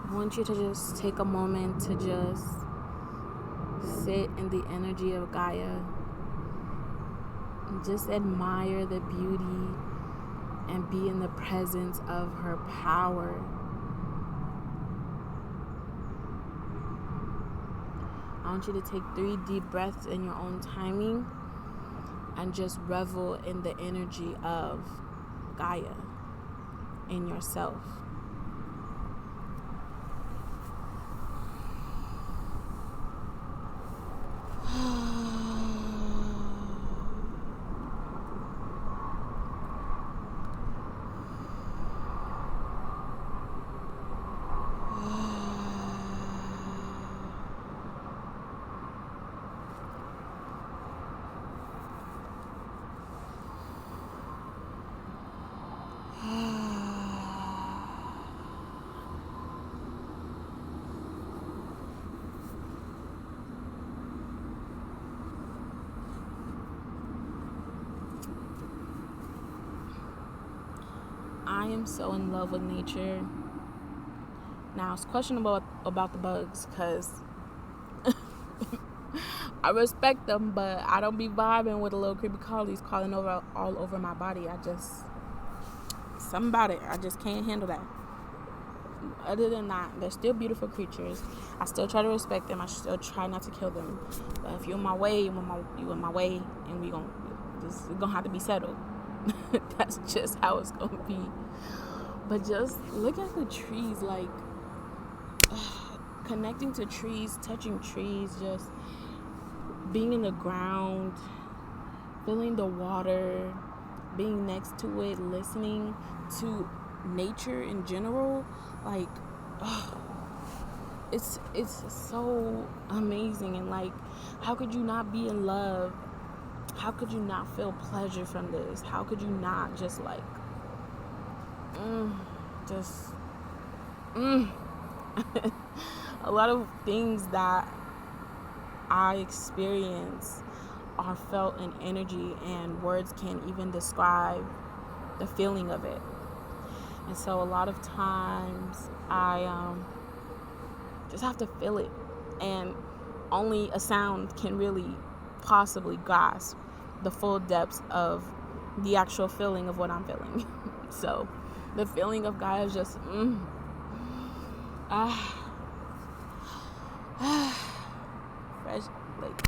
I want you to just take a moment to just sit in the energy of Gaia and just admire the beauty and be in the presence of her power. I want you to take 3 deep breaths in your own timing and just revel in the energy of Gaia in yourself. I am so in love with nature. Now, it's questionable about the bugs because I respect them, but I don't be vibing with the little creepy crawlies crawling all over my body. Something about it, I just can't handle that. Other than that, they're still beautiful creatures. I still try to respect them. I still try not to kill them. But if you're in my way, you in my way, and it's gonna have to be settled. That's just how it's gonna be. But just look at the trees, like connecting to trees, touching trees, just being in the ground, feeling the water, being next to it, listening to nature in general, like it's so amazing. And like, how could you not be in love? How could you not feel pleasure from this? How could you not just like a lot of things that I experience are felt in energy, and words can't even describe the feeling of it. And so a lot of times I just have to feel it, and only a sound can really possibly grasp the full depths of the actual feeling of what I'm feeling. So the feeling of Gaia is just fresh, like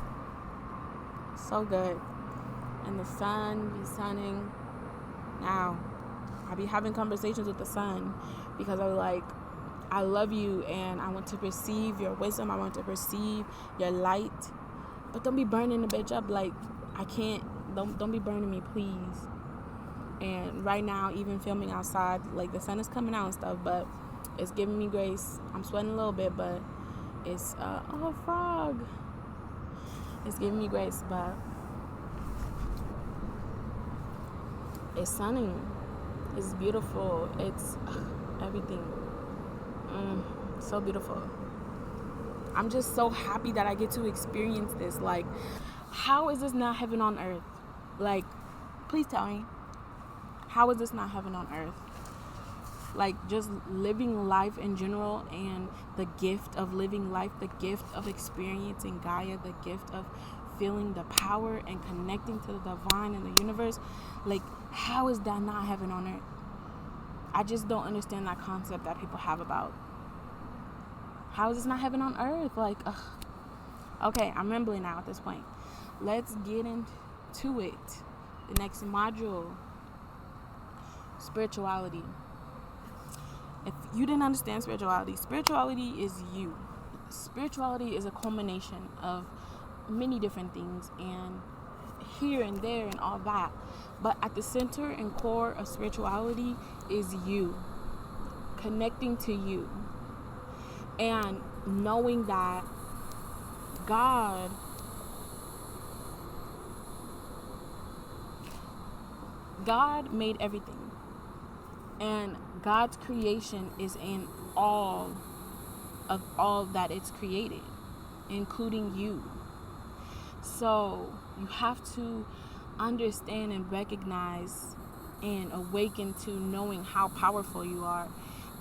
so good. And the sun be sunning. Now I be having conversations with the sun because I'm like, I love you and I want to perceive your wisdom. I want to perceive your light. But don't be burning the bitch up. Like, I can't. Don't be burning me, please. And right now, even filming outside, like the sun is coming out and stuff, but it's giving me grace. I'm sweating a little bit, but it's oh, frog. It's giving me grace, but it's sunny. It's beautiful. It's everything. So beautiful. I'm just so happy that I get to experience this. Like, how is this not heaven on earth? Like, please tell me. How is this not heaven on earth? Like, just living life in general, and the gift of living life, the gift of experiencing Gaia, the gift of feeling the power and connecting to the divine and the universe. Like, how is that not heaven on earth? I just don't understand that concept that people have about how is this not heaven on earth? Like, okay, I'm rambling now at this point. Let's get into it. The next module, spirituality. If you didn't understand spirituality is you. Spirituality is a culmination of many different things, and here and there and all that. But at the center and core of spirituality is you. Connecting to you. And knowing that God made everything. And God's creation is in all of all that it's created, including you. So you have to understand and recognize and awaken to knowing how powerful you are,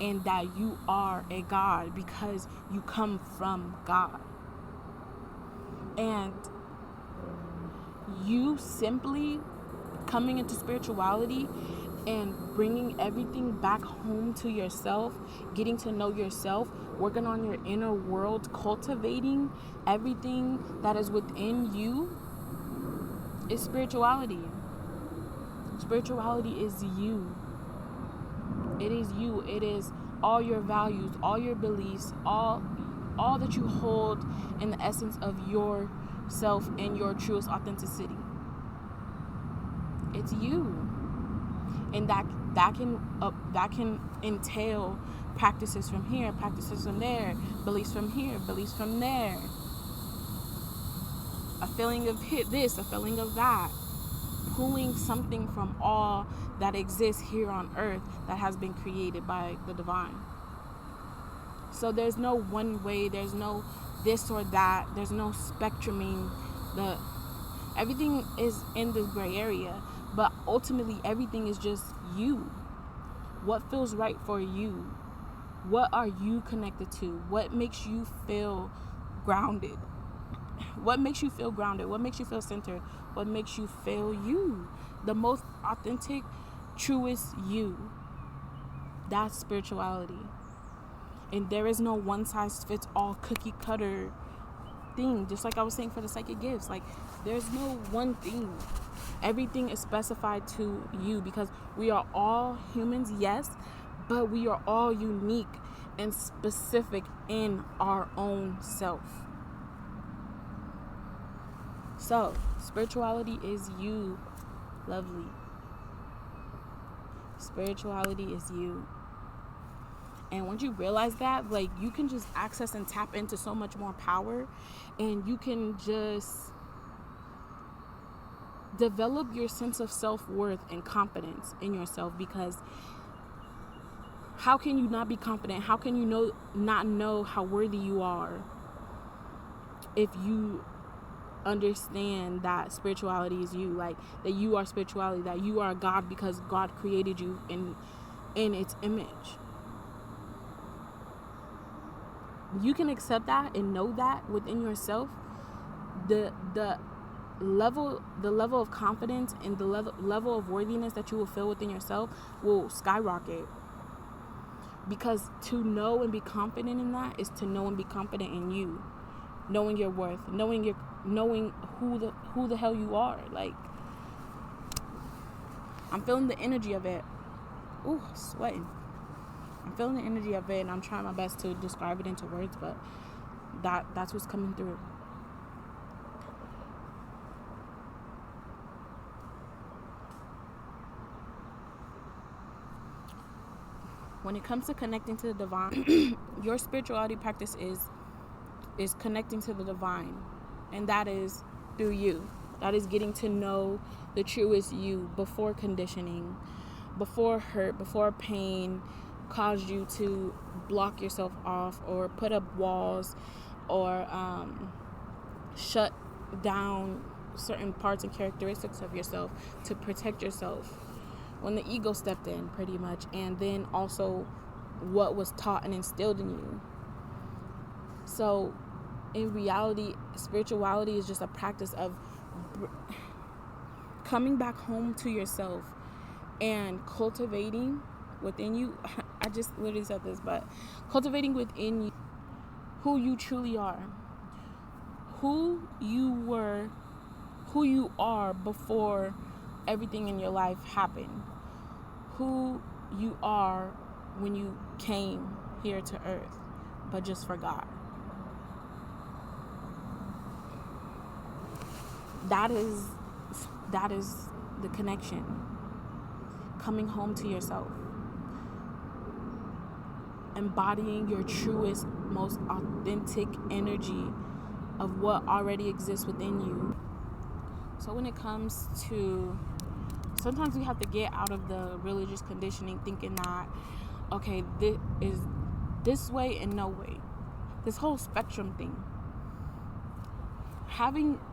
and that you are a God because you come from God. And you simply coming into spirituality and bringing everything back home to yourself, getting to know yourself, working on your inner world, cultivating everything that is within you is spirituality. Spirituality is you. It is you. It is all your values, all your beliefs, all that you hold in the essence of yourself and your truest authenticity. It's you. And that can entail practices from here, practices from there, beliefs from here, beliefs from there. A feeling of this, a feeling of that. Pulling something from all that exists here on earth that has been created by the divine. So there's no one way, there's no this or that, there's no spectruming. Everything is in this gray area, but ultimately everything is just you. What feels right for you? What are you connected to? What makes you feel grounded? What makes you feel grounded? What makes you feel centered? What makes you feel you? The most authentic, truest you. That's spirituality. And there is no one size fits all cookie cutter thing. Just like I was saying for the psychic gifts. Like, there's no one thing. Everything is specified to you because we are all humans, yes, but we are all unique and specific in our own self. So, spirituality is you, lovely. Spirituality is you. And once you realize that, like, you can just access and tap into so much more power, and you can just develop your sense of self-worth and confidence in yourself, because how can you not be confident? How can you not know how worthy you are if you understand that spirituality is you, like that you are spirituality, that you are God because God created you in its image. You can accept that and know that within yourself. The level of confidence and the level of worthiness that you will feel within yourself will skyrocket. Because to know and be confident in that is to know and be confident in you, knowing your worth, knowing who the hell you are. Like, I'm feeling the energy of it. Ooh, sweating. I'm feeling the energy of it, and I'm trying my best to describe it into words, but that's what's coming through. When it comes to connecting to the divine, your spirituality practice is connecting to the divine, and that is through you. That is getting to know the truest you before conditioning, before hurt, before pain caused you to block yourself off or put up walls or shut down certain parts and characteristics of yourself to protect yourself when the ego stepped in, pretty much. And then also what was taught and instilled in you. So in reality, spirituality is just a practice of coming back home to yourself and cultivating within you. I just literally said this, but cultivating within you who you truly are, who you were, who you are before everything in your life happened, who you are when you came here to earth, but just forgot. That is the connection. Coming home to yourself. Embodying your truest, most authentic energy of what already exists within you. So when it comes to, sometimes we have to get out of the religious conditioning thinking that, okay, this is this way and no way. This whole spectrum thing.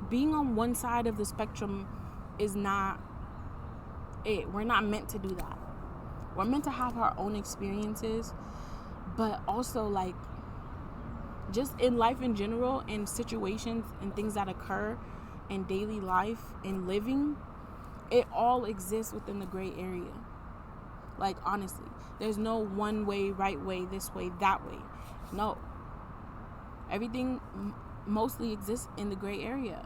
Being on one side of the spectrum is not it. We're not meant to do that. We're meant to have our own experiences, But also, like, just in life in general, in situations and things that occur in daily life, in living, it all exists within the gray area. Like, honestly, there's no one way, right way, this way, that way. No. Everything mostly exists in the gray area.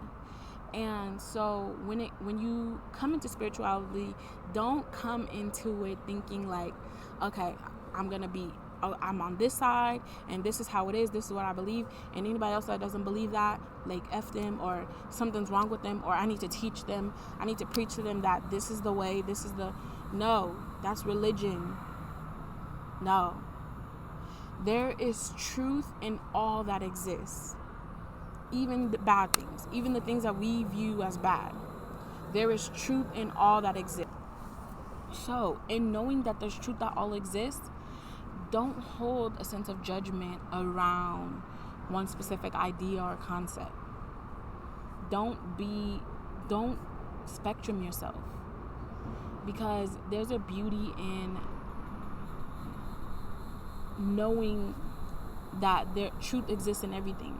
And so when you come into spirituality, don't come into it thinking like, okay, I'm on this side, and this is how it is, this is what I believe, and anybody else that doesn't believe that, like, F them, or something's wrong with them, or I need to teach them, I need to preach to them that this is the way, no, that's religion. No. There is truth in all that exists. Even the bad things, even the things that we view as bad. There is truth in all that exists. So, in knowing that there's truth that all exists, don't hold a sense of judgment around one specific idea or concept. Don't spectrum yourself, because there's a beauty in knowing that truth exists in everything.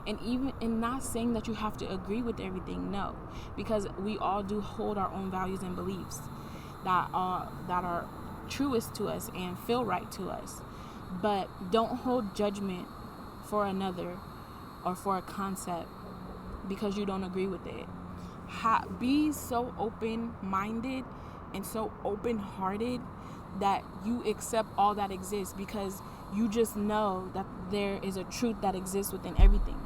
And even in not saying that you have to agree with everything, no, because we all do hold our own values and beliefs that are truest to us and feel right to us. But don't hold judgment for another or for a concept because you don't agree with it. Be so open-minded and so open-hearted that you accept all that exists, because you just know that there is a truth that exists within everything.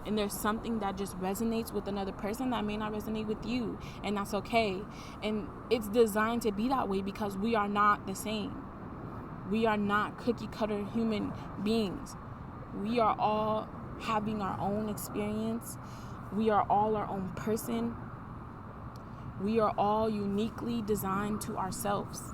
And there's something that just resonates with another person that may not resonate with you, and that's okay. And it's designed to be that way because we are not the same. We are not cookie cutter human beings. We are all having our own experience. We are all our own person. We are all uniquely designed to ourselves.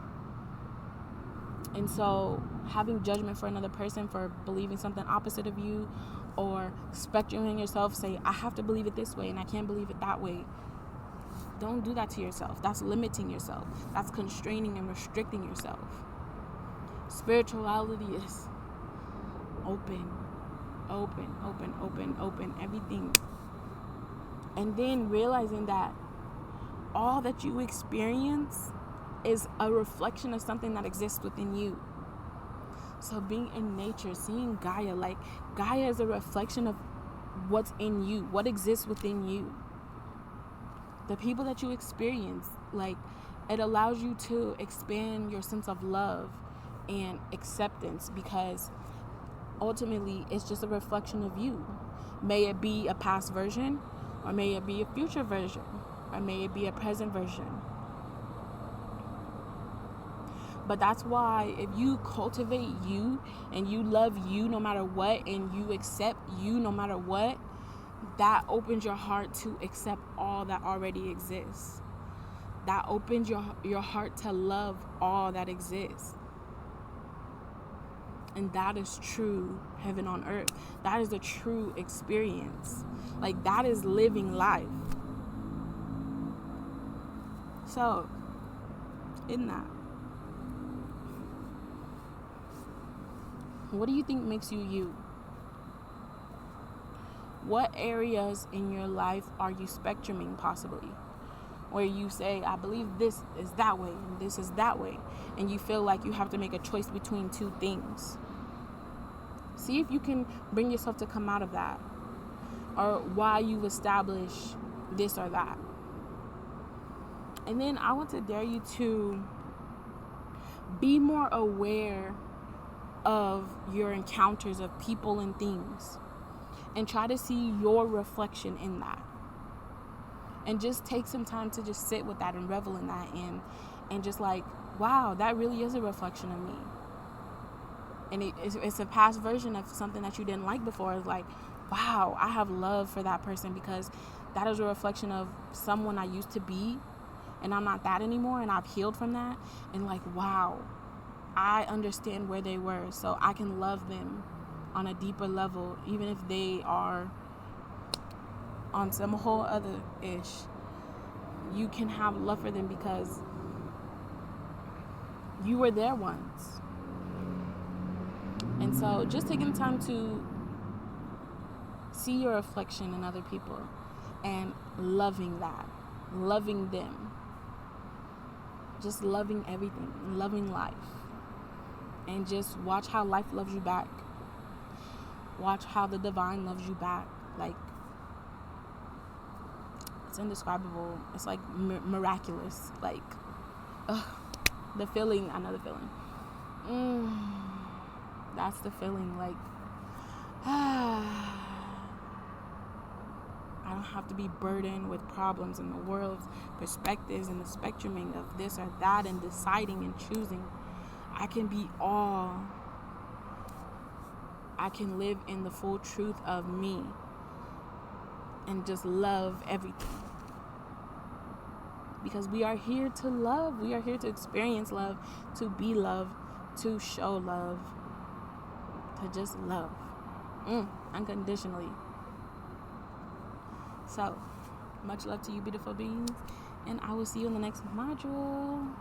And so having judgment for another person for believing something opposite of you, or spectruming yourself, say, I have to believe it this way and I can't believe it that way. Don't do that to yourself. That's limiting yourself. That's constraining and restricting yourself. Spirituality is open, everything. And then realizing that all that you experience is a reflection of something that exists within you. So being in nature, seeing Gaia, like Gaia is a reflection of what's in you, what exists within you. The people that you experience, like, it allows you to expand your sense of love and acceptance, because ultimately it's just a reflection of you. May it be a past version, or may it be a future version, or may it be a present version. But that's why if you cultivate you and you love you no matter what, and you accept you no matter what, that opens your heart to accept all that already exists. That opens your heart to love all that exists. And that is true heaven on earth. That is a true experience. Like, that is living life. So, in that, what do you think makes you you? What areas in your life are you spectruming, possibly? Where you say, I believe this is that way and this is that way, and you feel like you have to make a choice between two things. See if you can bring yourself to come out of that, or why you've established this or that. And then I want to dare you to be more aware of your encounters of people and things, and try to see your reflection in that, and just take some time to just sit with that and revel in that, and just like, wow, that really is a reflection of me. And it's a past version of something that you didn't like before. It's like, wow, I have love for that person because that is a reflection of someone I used to be, and I'm not that anymore, and I've healed from that. And like, wow, I understand where they were, so I can love them on a deeper level, even if they are on some whole other ish. You can have love for them because you were there once. So just taking time to see your reflection in other people and loving that, loving them, just loving everything, loving life, and just watch how life loves you back. Watch how the divine loves you back. Like, it's indescribable. It's like miraculous. Like, the feeling, another feeling. That's the feeling. Like, I don't have to be burdened with problems in the world's perspectives and the spectruming of this or that and deciding and choosing. I can be all. I can live in the full truth of me and just love everything. Because we are here to love. We are here to experience love, to be love, to show love, to just love unconditionally. So, much love to you, beautiful beings, and I will see you in the next module.